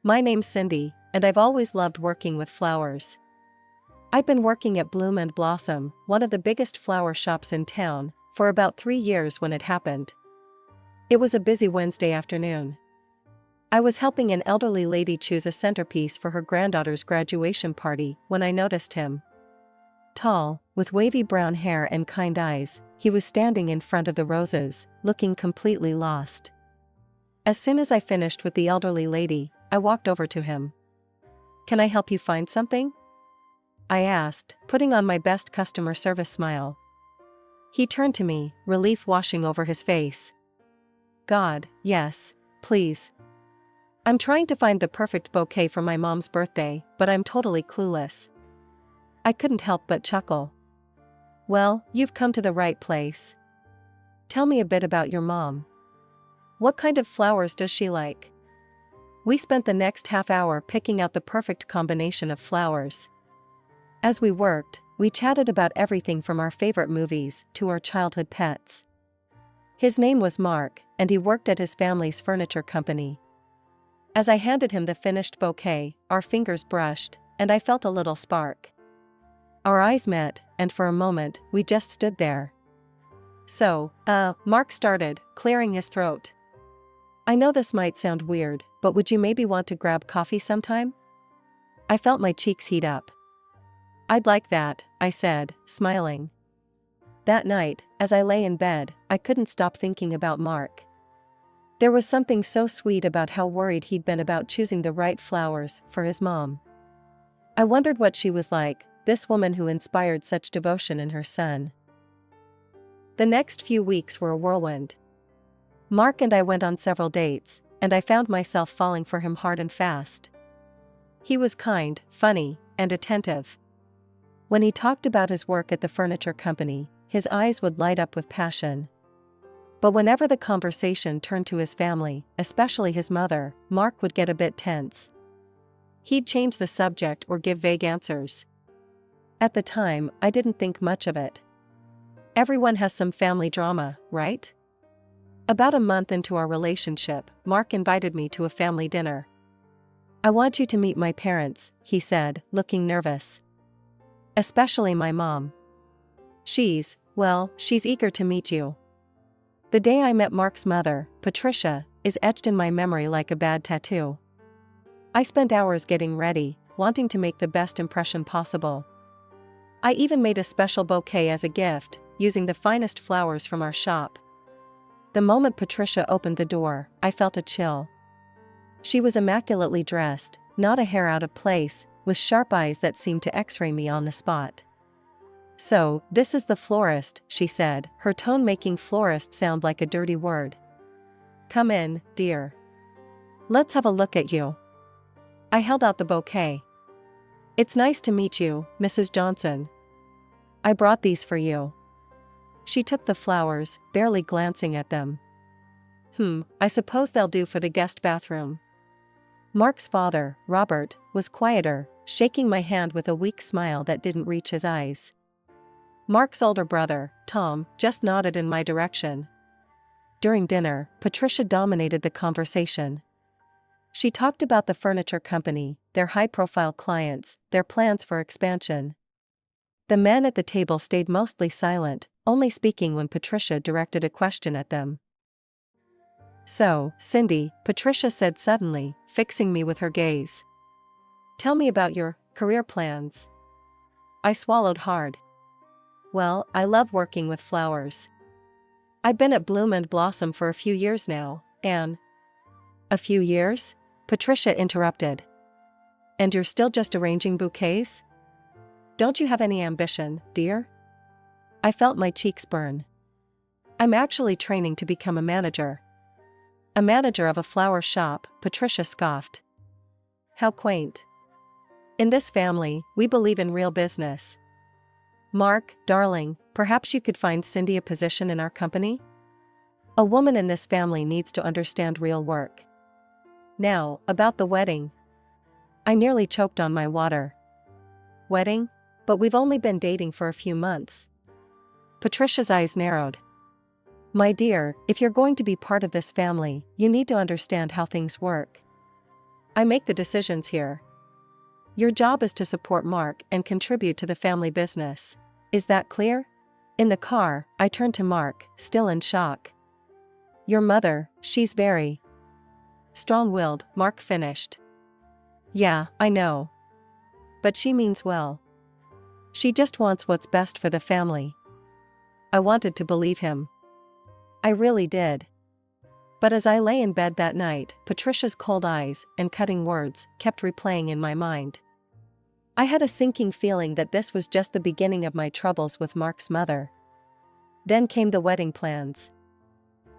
My name's Cindy, and I've always loved working with flowers. I've been working at Bloom and Blossom, one of the biggest flower shops in town, for about 3 years when it happened. It was a busy Wednesday afternoon. I was helping an elderly lady choose a centerpiece for her granddaughter's graduation party when I noticed him. Tall, with wavy brown hair and kind eyes, he was standing in front of the roses, looking completely lost. As soon as I finished with the elderly lady, I walked over to him. "Can I help you find something?" I asked, putting on my best customer service smile. He turned to me, relief washing over his face. "God, yes, please. I'm trying to find the perfect bouquet for my mom's birthday, but I'm totally clueless." I couldn't help but chuckle. "Well, you've come to the right place. Tell me a bit about your mom. What kind of flowers does she like?" We spent the next half hour picking out the perfect combination of flowers. As we worked, we chatted about everything from our favorite movies to our childhood pets. His name was Mark, and he worked at his family's furniture company. As I handed him the finished bouquet, our fingers brushed, and I felt a little spark. Our eyes met, and for a moment, we just stood there. "So, Mark started, clearing his throat. "I know this might sound weird, but would you maybe want to grab coffee sometime?" I felt my cheeks heat up. "I'd like that," I said, smiling. That night, as I lay in bed, I couldn't stop thinking about Mark. There was something so sweet about how worried he'd been about choosing the right flowers for his mom. I wondered what she was like, this woman who inspired such devotion in her son. The next few weeks were a whirlwind. Mark and I went on several dates, and I found myself falling for him hard and fast. He was kind, funny, and attentive. When he talked about his work at the furniture company, his eyes would light up with passion. But whenever the conversation turned to his family, especially his mother, Mark would get a bit tense. He'd change the subject or give vague answers. At the time, I didn't think much of it. Everyone has some family drama, right? About a month into our relationship, Mark invited me to a family dinner. "I want you to meet my parents," he said, looking nervous. "Especially my mom. She's eager to meet you." The day I met Mark's mother, Patricia, is etched in my memory like a bad tattoo. I spent hours getting ready, wanting to make the best impression possible. I even made a special bouquet as a gift, using the finest flowers from our shop. The moment Patricia opened the door, I felt a chill. She was immaculately dressed, not a hair out of place, with sharp eyes that seemed to x-ray me on the spot. "So, this is the florist," she said, her tone making florist sound like a dirty word. "Come in, dear. Let's have a look at you." I held out the bouquet. "It's nice to meet you, Mrs. Johnson. I brought these for you." She took the flowers, barely glancing at them. I suppose they'll do for the guest bathroom." Mark's father, Robert, was quieter, shaking my hand with a weak smile that didn't reach his eyes. Mark's older brother, Tom, just nodded in my direction. During dinner, Patricia dominated the conversation. She talked about the furniture company, their high-profile clients, their plans for expansion. The men at the table stayed mostly silent, only speaking when Patricia directed a question at them. "So, Cindy," Patricia said suddenly, fixing me with her gaze. "Tell me about your career plans." I swallowed hard. "Well, I love working with flowers. I've been at Bloom and Blossom for a few years now, and—" "A few years?" Patricia interrupted. "And you're still just arranging bouquets? Don't you have any ambition, dear?" I felt my cheeks burn. "I'm actually training to become a manager." "A manager of a flower shop," Patricia scoffed. "How quaint. In this family, we believe in real business. Mark, darling, perhaps you could find Cindy a position in our company? A woman in this family needs to understand real work. Now, about the wedding." I nearly choked on my water. "Wedding? But we've only been dating for a few months." Patricia's eyes narrowed. "My dear, if you're going to be part of this family, you need to understand how things work. I make the decisions here. Your job is to support Mark and contribute to the family business. Is that clear? In the car, I turned to Mark, still in shock. Your mother, she's very strong-willed, Mark finished. Yeah, I know. But she means well. She just wants what's best for the family. I wanted to believe him. I really did. But as I lay in bed that night, Patricia's cold eyes and cutting words kept replaying in my mind. I had a sinking feeling that this was just the beginning of my troubles with Mark's mother. Then came the wedding plans.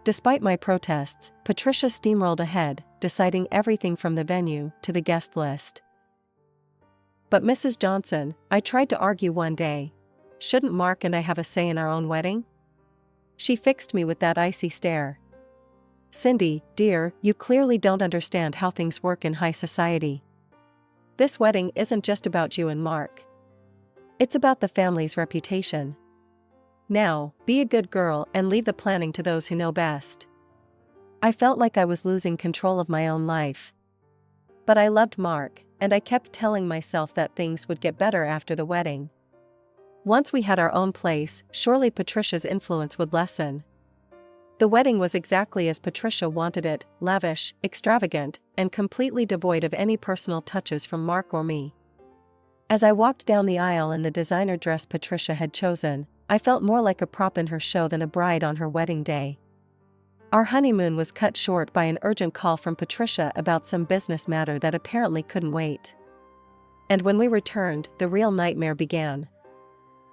Despite my protests, Patricia steamrolled ahead, deciding everything from the venue to the guest list. But Mrs. Johnson, I tried to argue one day, shouldn't Mark and I have a say in our own wedding? She fixed me with that icy stare. Cindy, dear, you clearly don't understand how things work in high society. This wedding isn't just about you and Mark. It's about the family's reputation. Now, be a good girl and leave the planning to those who know best. I felt like I was losing control of my own life. But I loved Mark, and I kept telling myself that things would get better after the wedding. Once we had our own place, surely Patricia's influence would lessen. The wedding was exactly as Patricia wanted it, lavish, extravagant, and completely devoid of any personal touches from Mark or me. As I walked down the aisle in the designer dress Patricia had chosen, I felt more like a prop in her show than a bride on her wedding day. Our honeymoon was cut short by an urgent call from Patricia about some business matter that apparently couldn't wait. And when we returned, the real nightmare began.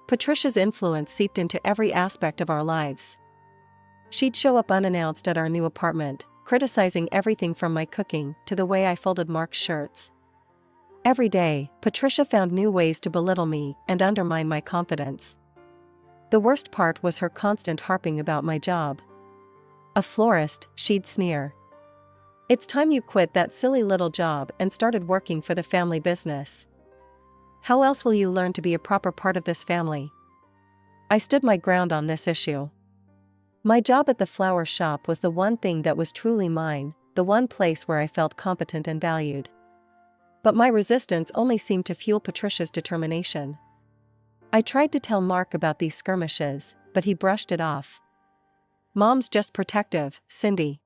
Patricia's influence seeped into every aspect of our lives. She'd show up unannounced at our new apartment, criticizing everything from my cooking to the way I folded Mark's shirts. Every day, Patricia found new ways to belittle me and undermine my confidence. The worst part was her constant harping about my job. A florist, she'd sneer. It's time you quit that silly little job and started working for the family business. How else will you learn to be a proper part of this family? I stood my ground on this issue. My job at the flower shop was the one thing that was truly mine, the one place where I felt competent and valued. But my resistance only seemed to fuel Patricia's determination. I tried to tell Mark about these skirmishes, but he brushed it off. Mom's just protective, Cindy.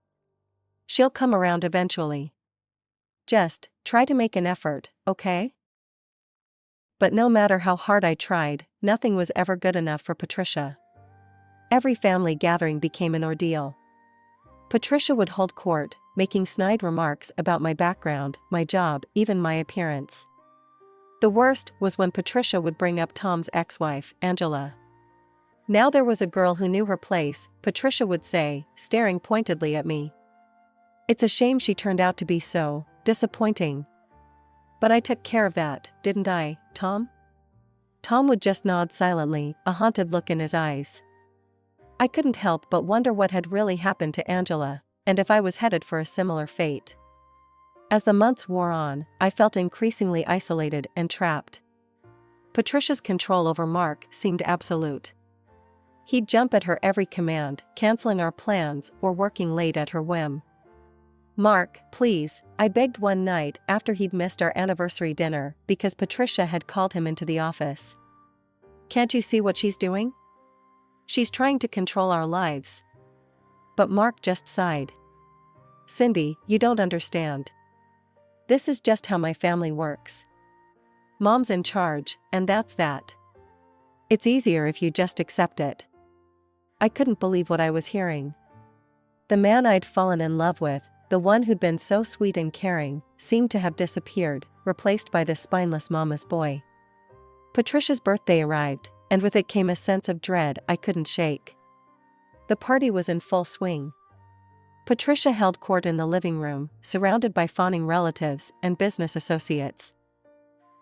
She'll come around eventually. Just try to make an effort, okay? But no matter how hard I tried, nothing was ever good enough for Patricia. Every family gathering became an ordeal. Patricia would hold court, making snide remarks about my background, my job, even my appearance. The worst was when Patricia would bring up Tom's ex-wife, Angela. Now there was a girl who knew her place, Patricia would say, staring pointedly at me. It's a shame she turned out to be so disappointing. But I took care of that, didn't I, Tom? Tom would just nod silently, a haunted look in his eyes. I couldn't help but wonder what had really happened to Angela, and if I was headed for a similar fate. As the months wore on, I felt increasingly isolated and trapped. Patricia's control over Mark seemed absolute. He'd jump at her every command, canceling our plans or working late at her whim. Mark, please, I begged one night after he'd missed our anniversary dinner because Patricia had called him into the office. Can't you see what she's doing? She's trying to control our lives. But Mark just sighed. Cindy, you don't understand. This is just how my family works. Mom's in charge, and that's that. It's easier if you just accept it. I couldn't believe what I was hearing. The man I'd fallen in love with, the one who'd been so sweet and caring, seemed to have disappeared, replaced by this spineless mama's boy. Patricia's birthday arrived, and with it came a sense of dread I couldn't shake. The party was in full swing. Patricia held court in the living room, surrounded by fawning relatives and business associates.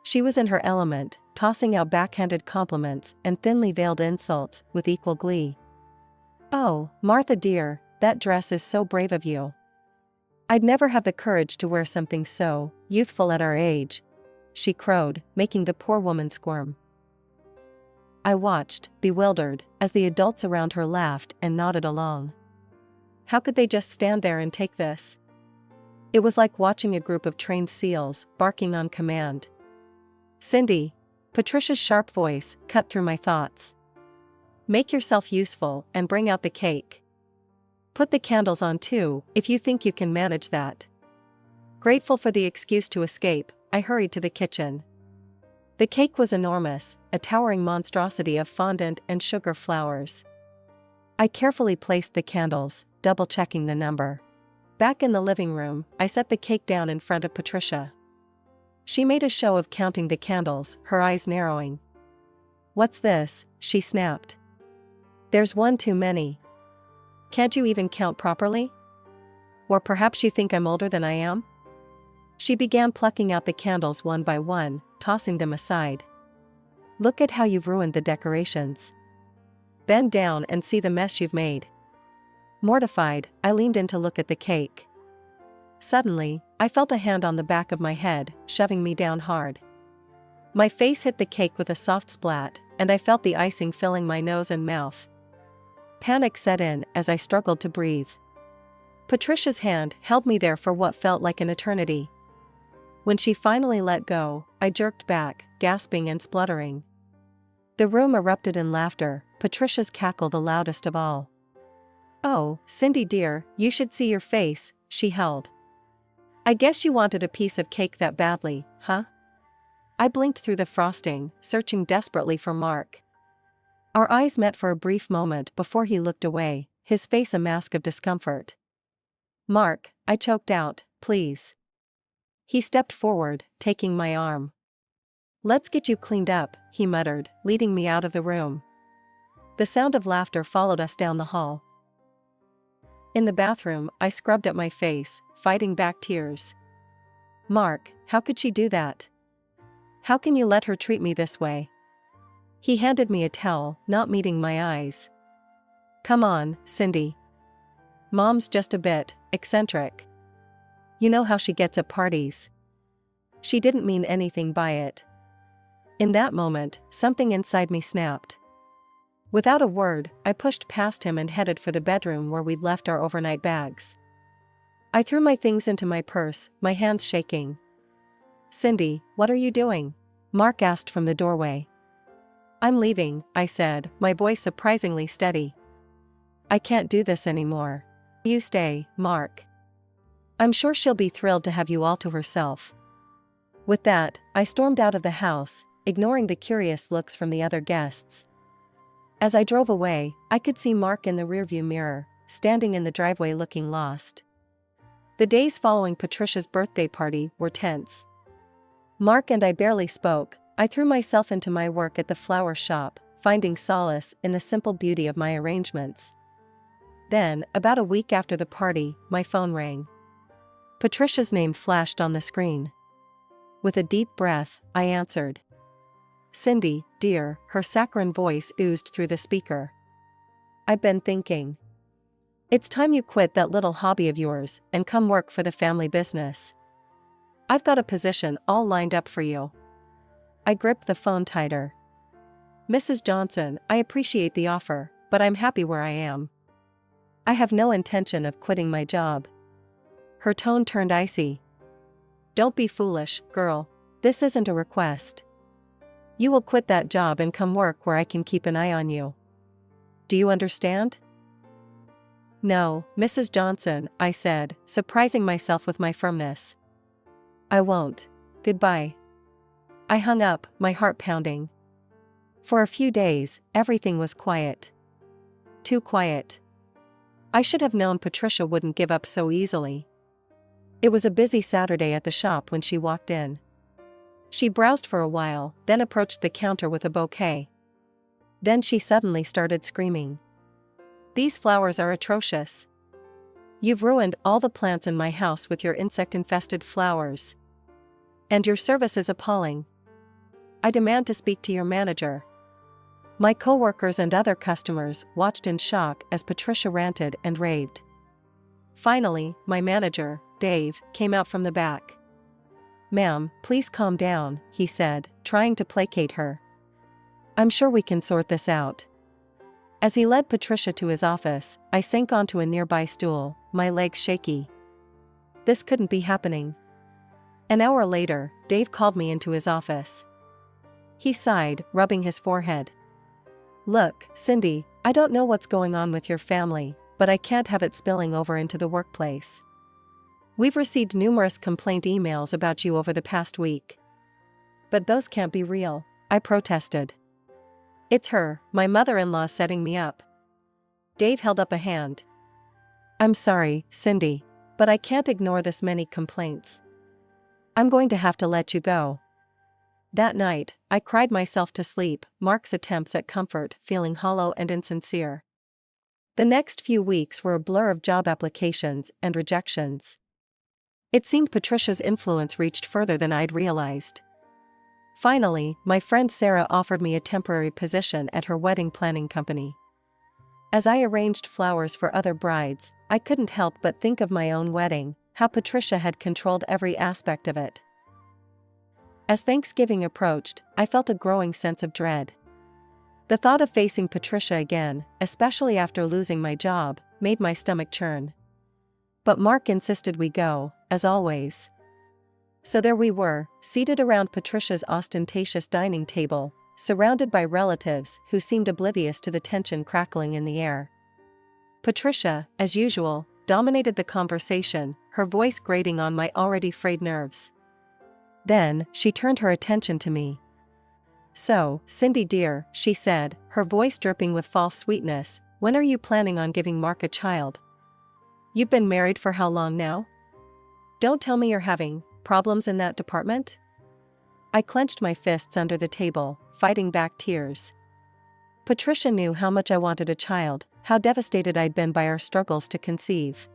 She was in her element, tossing out backhanded compliments and thinly veiled insults with equal glee. Oh, Martha dear, that dress is so brave of you. I'd never have the courage to wear something so youthful at our age, she crowed, making the poor woman squirm. I watched, bewildered, as the adults around her laughed and nodded along. How could they just stand there and take this? It was like watching a group of trained seals barking on command. "Cindy," Patricia's sharp voice cut through my thoughts. "Make yourself useful and bring out the cake. Put the candles on too, if you think you can manage that." Grateful for the excuse to escape, I hurried to the kitchen. The cake was enormous, a towering monstrosity of fondant and sugar flowers. I carefully placed the candles, double-checking the number. Back in the living room, I set the cake down in front of Patricia. She made a show of counting the candles, her eyes narrowing. "What's this?" she snapped. "There's one too many. Can't you even count properly? Or perhaps you think I'm older than I am?" She began plucking out the candles one by one, tossing them aside. "Look at how you've ruined the decorations. Bend down and see the mess you've made." Mortified, I leaned in to look at the cake. Suddenly, I felt a hand on the back of my head, shoving me down hard. My face hit the cake with a soft splat, and I felt the icing filling my nose and mouth. Panic set in as I struggled to breathe. Patricia's hand held me there for what felt like an eternity. When she finally let go, I jerked back, gasping and spluttering. The room erupted in laughter, Patricia's cackle the loudest of all. "Oh, Cindy dear, you should see your face," she held. "I guess you wanted a piece of cake that badly, huh?" I blinked through the frosting, searching desperately for Mark. Our eyes met for a brief moment before he looked away, his face a mask of discomfort. "Mark," I choked out, "please." He stepped forward, taking my arm. "Let's get you cleaned up," he muttered, leading me out of the room. The sound of laughter followed us down the hall. In the bathroom, I scrubbed at my face, fighting back tears. "Mark, how could she do that? How can you let her treat me this way?" He handed me a towel, not meeting my eyes. "Come on, Cindy. Mom's just a bit eccentric. You know how she gets at parties." She didn't mean anything by it. In that moment, something inside me snapped. Without a word, I pushed past him and headed for the bedroom where we'd left our overnight bags. I threw my things into my purse, my hands shaking. "Cindy, what are you doing?" Mark asked from the doorway. "I'm leaving," I said, my voice surprisingly steady. "I can't do this anymore. You stay, Mark. I'm sure she'll be thrilled to have you all to herself." With that, I stormed out of the house, ignoring the curious looks from the other guests. As I drove away, I could see Mark in the rearview mirror, standing in the driveway looking lost. The days following Patricia's birthday party were tense. Mark and I barely spoke. I threw myself into my work at the flower shop, finding solace in the simple beauty of my arrangements. Then, about a week after the party, my phone rang. Patricia's name flashed on the screen. With a deep breath, I answered. "Cindy, dear," her saccharine voice oozed through the speaker. "I've been thinking. It's time you quit that little hobby of yours and come work for the family business. I've got a position all lined up for you." I gripped the phone tighter. "Mrs. Johnson, I appreciate the offer, but I'm happy where I am. I have no intention of quitting my job." Her tone turned icy. "Don't be foolish, girl. This isn't a request. You will quit that job and come work where I can keep an eye on you. Do you understand?" "No, Mrs. Johnson," I said, surprising myself with my firmness. "I won't. Goodbye." I hung up, my heart pounding. For a few days, everything was quiet. Too quiet. I should have known Patricia wouldn't give up so easily. It was a busy Saturday at the shop when she walked in. She browsed for a while, then approached the counter with a bouquet. Then she suddenly started screaming. "These flowers are atrocious. You've ruined all the plants in my house with your insect-infested flowers. And your service is appalling. I demand to speak to your manager." My coworkers and other customers watched in shock as Patricia ranted and raved. Finally, my manager, Dave, came out from the back. "Ma'am, please calm down," he said, trying to placate her. "I'm sure we can sort this out." As he led Patricia to his office, I sank onto a nearby stool, my legs shaky. This couldn't be happening. An hour later, Dave called me into his office. He sighed, rubbing his forehead. "Look, Cindy, I don't know what's going on with your family, but I can't have it spilling over into the workplace. We've received numerous complaint emails about you over the past week." "But those can't be real," I protested. "It's her, my mother-in-law, setting me up." Dave held up a hand. "I'm sorry, Cindy, but I can't ignore this many complaints. I'm going to have to let you go." That night, I cried myself to sleep, Mark's attempts at comfort feeling hollow and insincere. The next few weeks were a blur of job applications and rejections. It seemed Patricia's influence reached further than I'd realized. Finally, my friend Sarah offered me a temporary position at her wedding planning company. As I arranged flowers for other brides, I couldn't help but think of my own wedding, how Patricia had controlled every aspect of it. As Thanksgiving approached, I felt a growing sense of dread. The thought of facing Patricia again, especially after losing my job, made my stomach churn. But Mark insisted we go, as always. So there we were, seated around Patricia's ostentatious dining table, surrounded by relatives who seemed oblivious to the tension crackling in the air. Patricia, as usual, dominated the conversation, her voice grating on my already frayed nerves. Then, she turned her attention to me. "So, Cindy dear," she said, her voice dripping with false sweetness, "when are you planning on giving Mark a child? You've been married for how long now? Don't tell me you're having problems in that department?" I clenched my fists under the table, fighting back tears. Patricia knew how much I wanted a child, how devastated I'd been by our struggles to conceive.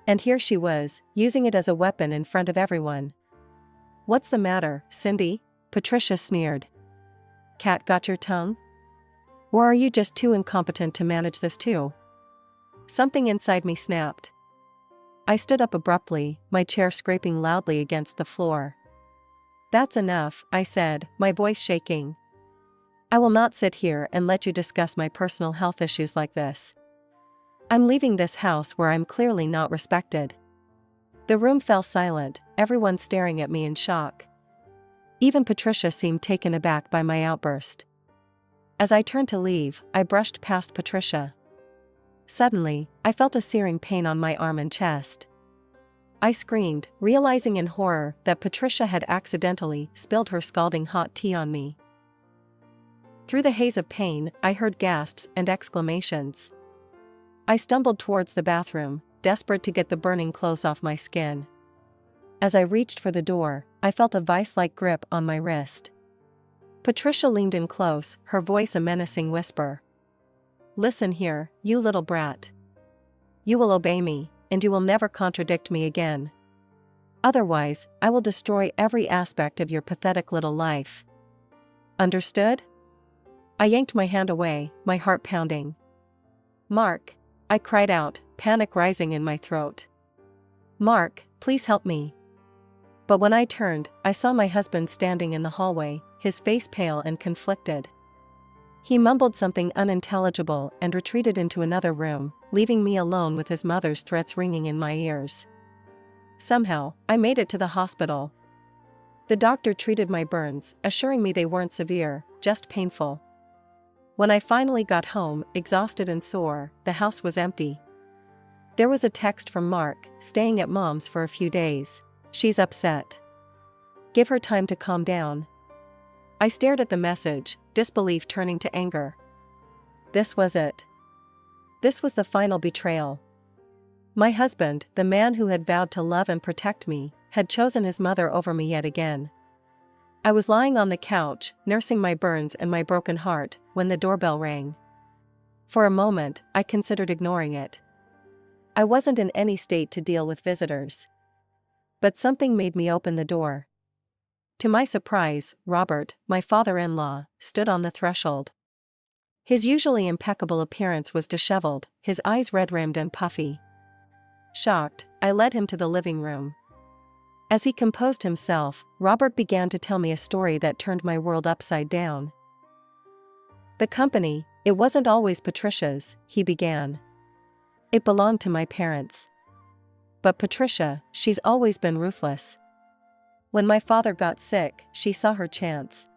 And here she was, using it as a weapon in front of everyone. "What's the matter, Cindy?" Patricia sneered. "Cat got your tongue? Or are you just too incompetent to manage this too?" Something inside me snapped. I stood up abruptly, my chair scraping loudly against the floor. "That's enough," I said, my voice shaking. "I will not sit here and let you discuss my personal health issues like this. I'm leaving this house where I'm clearly not respected." The room fell silent, everyone staring at me in shock. Even Patricia seemed taken aback by my outburst. As I turned to leave, I brushed past Patricia. Suddenly, I felt a searing pain on my arm and chest. I screamed, realizing in horror that Patricia had accidentally spilled her scalding hot tea on me. Through the haze of pain, I heard gasps and exclamations. I stumbled towards the bathroom, desperate to get the burning clothes off my skin. As I reached for the door, I felt a vice-like grip on my wrist. Patricia leaned in close, her voice a menacing whisper. "Listen here, you little brat. You will obey me, and you will never contradict me again. Otherwise, I will destroy every aspect of your pathetic little life. Understood?" I yanked my hand away, my heart pounding. "Mark!" I cried out, panic rising in my throat. "Mark, please help me." But when I turned, I saw my husband standing in the hallway, his face pale and conflicted. He mumbled something unintelligible and retreated into another room, leaving me alone with his mother's threats ringing in my ears. Somehow, I made it to the hospital. The doctor treated my burns, assuring me they weren't severe, just painful. When I finally got home, exhausted and sore, the house was empty. There was a text from Mark, staying at Mom's for a few days. "She's upset. Give her time to calm down." I stared at the message, disbelief turning to anger. This was it. This was the final betrayal. My husband, the man who had vowed to love and protect me, had chosen his mother over me yet again. I was lying on the couch, nursing my burns and my broken heart, when the doorbell rang. For a moment, I considered ignoring it. I wasn't in any state to deal with visitors. But something made me open the door. To my surprise, Robert, my father-in-law, stood on the threshold. His usually impeccable appearance was disheveled, his eyes red-rimmed and puffy. Shocked, I led him to the living room. As he composed himself, Robert began to tell me a story that turned my world upside down. "The company, it wasn't always Patricia's," he began. "It belonged to my parents. But Patricia, she's always been ruthless. When my father got sick, she saw her chance.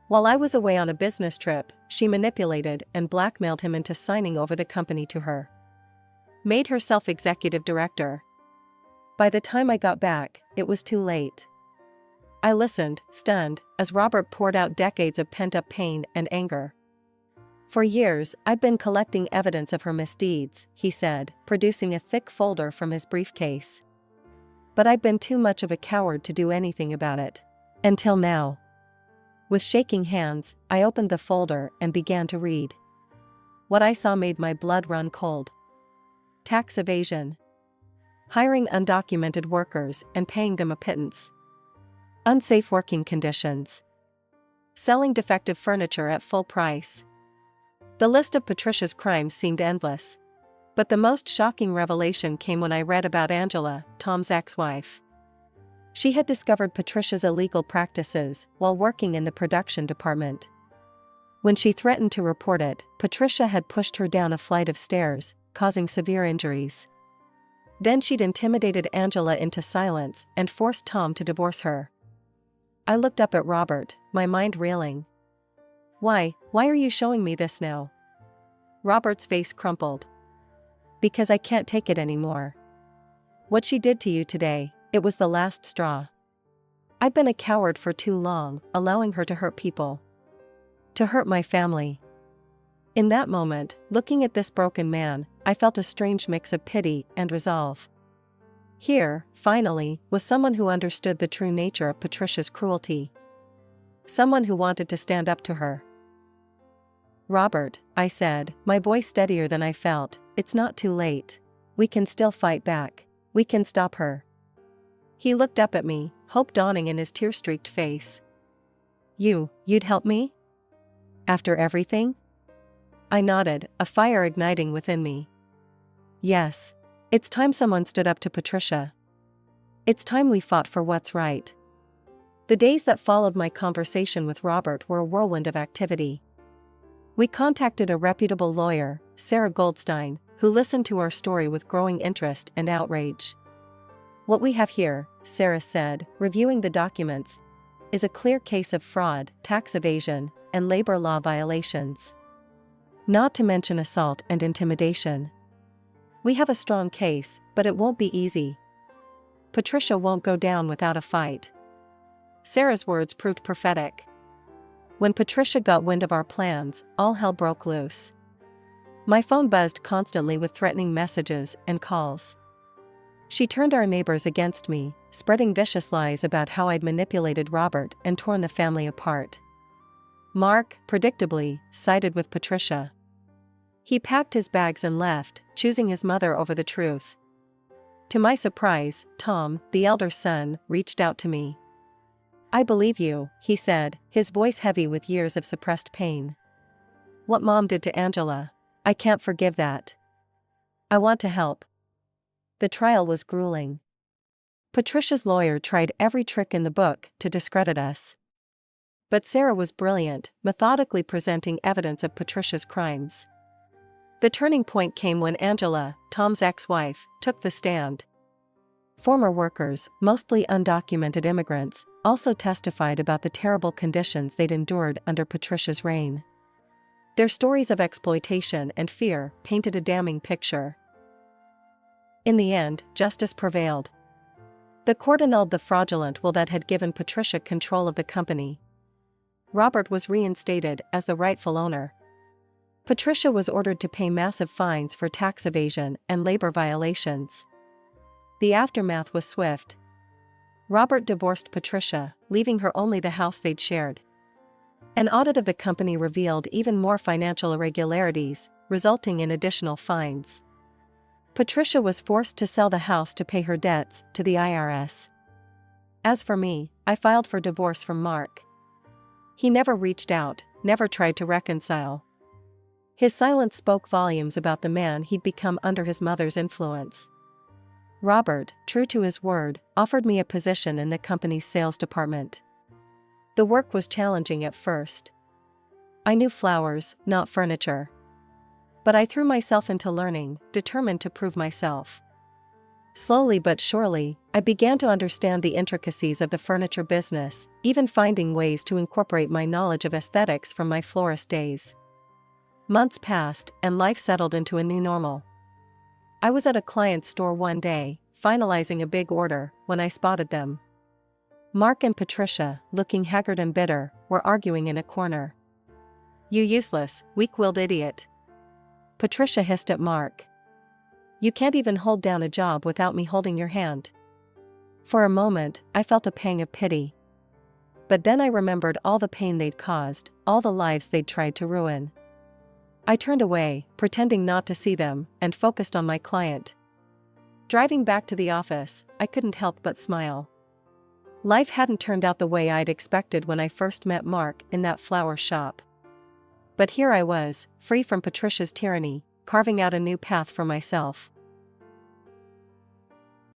While I was away on a business trip, she manipulated and blackmailed him into signing over the company to her. Made herself executive director. By the time I got back, it was too late. I listened, stunned, as Robert poured out decades of pent-up pain and anger. For years, I've been collecting evidence of her misdeeds, he said, producing a thick folder from his briefcase. But I've been too much of a coward to do anything about it. Until now. With shaking hands, I opened the folder and began to read. What I saw made my blood run cold. Tax evasion. Hiring undocumented workers and paying them a pittance. Unsafe working conditions. Selling defective furniture at full price. The list of Patricia's crimes seemed endless. But the most shocking revelation came when I read about Angela, Tom's ex-wife. She had discovered Patricia's illegal practices while working in the production department. When she threatened to report it, Patricia had pushed her down a flight of stairs, causing severe injuries. Then she'd intimidated Angela into silence and forced Tom to divorce her. I looked up at Robert, my mind reeling. Why are you showing me this now? Robert's face crumpled. Because I can't take it anymore. What she did to you today, it was the last straw. I've been a coward for too long, allowing her to hurt people. To hurt my family. In that moment, looking at this broken man, I felt a strange mix of pity and resolve. Here, finally, was someone who understood the true nature of Patricia's cruelty. Someone who wanted to stand up to her. Robert, I said, my voice steadier than I felt, it's not too late. We can still fight back. We can stop her. He looked up at me, hope dawning in his tear-streaked face. You'd help me? After everything? I nodded, a fire igniting within me. Yes. It's time someone stood up to Patricia. It's time we fought for what's right. The days that followed my conversation with Robert were a whirlwind of activity. We contacted a reputable lawyer, Sarah Goldstein, who listened to our story with growing interest and outrage. What we have here, Sarah said, reviewing the documents, is a clear case of fraud, tax evasion, and labor law violations. Not to mention assault and intimidation. We have a strong case, but it won't be easy. Patricia won't go down without a fight. Sarah's words proved prophetic. When Patricia got wind of our plans, all hell broke loose. My phone buzzed constantly with threatening messages and calls. She turned our neighbors against me, spreading vicious lies about how I'd manipulated Robert and torn the family apart. Mark, predictably, sided with Patricia. He packed his bags and left, choosing his mother over the truth. To my surprise, Tom, the elder son, reached out to me. I believe you, he said, his voice heavy with years of suppressed pain. What Mom did to Angela, I can't forgive that. I want to help. The trial was grueling. Patricia's lawyer tried every trick in the book to discredit us. But Sarah was brilliant, methodically presenting evidence of Patricia's crimes. The turning point came when Angela, Tom's ex-wife, took the stand. Former workers, mostly undocumented immigrants, also testified about the terrible conditions they'd endured under Patricia's reign. Their stories of exploitation and fear painted a damning picture. In the end, justice prevailed. The court annulled the fraudulent will that had given Patricia control of the company. Robert was reinstated as the rightful owner. Patricia was ordered to pay massive fines for tax evasion and labor violations. The aftermath was swift. Robert divorced Patricia, leaving her only the house they'd shared. An audit of the company revealed even more financial irregularities, resulting in additional fines. Patricia was forced to sell the house to pay her debts to the IRS. As for me, I filed for divorce from Mark. He never reached out, never tried to reconcile. His silence spoke volumes about the man he'd become under his mother's influence. Robert, true to his word, offered me a position in the company's sales department. The work was challenging at first. I knew flowers, not furniture. But I threw myself into learning, determined to prove myself. Slowly but surely, I began to understand the intricacies of the furniture business, even finding ways to incorporate my knowledge of aesthetics from my florist days. Months passed, and life settled into a new normal. I was at a client's store one day, finalizing a big order, when I spotted them. Mark and Patricia, looking haggard and bitter, were arguing in a corner. "You useless, weak-willed idiot," Patricia hissed at Mark. "You can't even hold down a job without me holding your hand." For a moment, I felt a pang of pity. But then I remembered all the pain they'd caused, all the lives they'd tried to ruin. I turned away, pretending not to see them, and focused on my client. Driving back to the office, I couldn't help but smile. Life hadn't turned out the way I'd expected when I first met Mark in that flower shop. But here I was, free from Patricia's tyranny, carving out a new path for myself.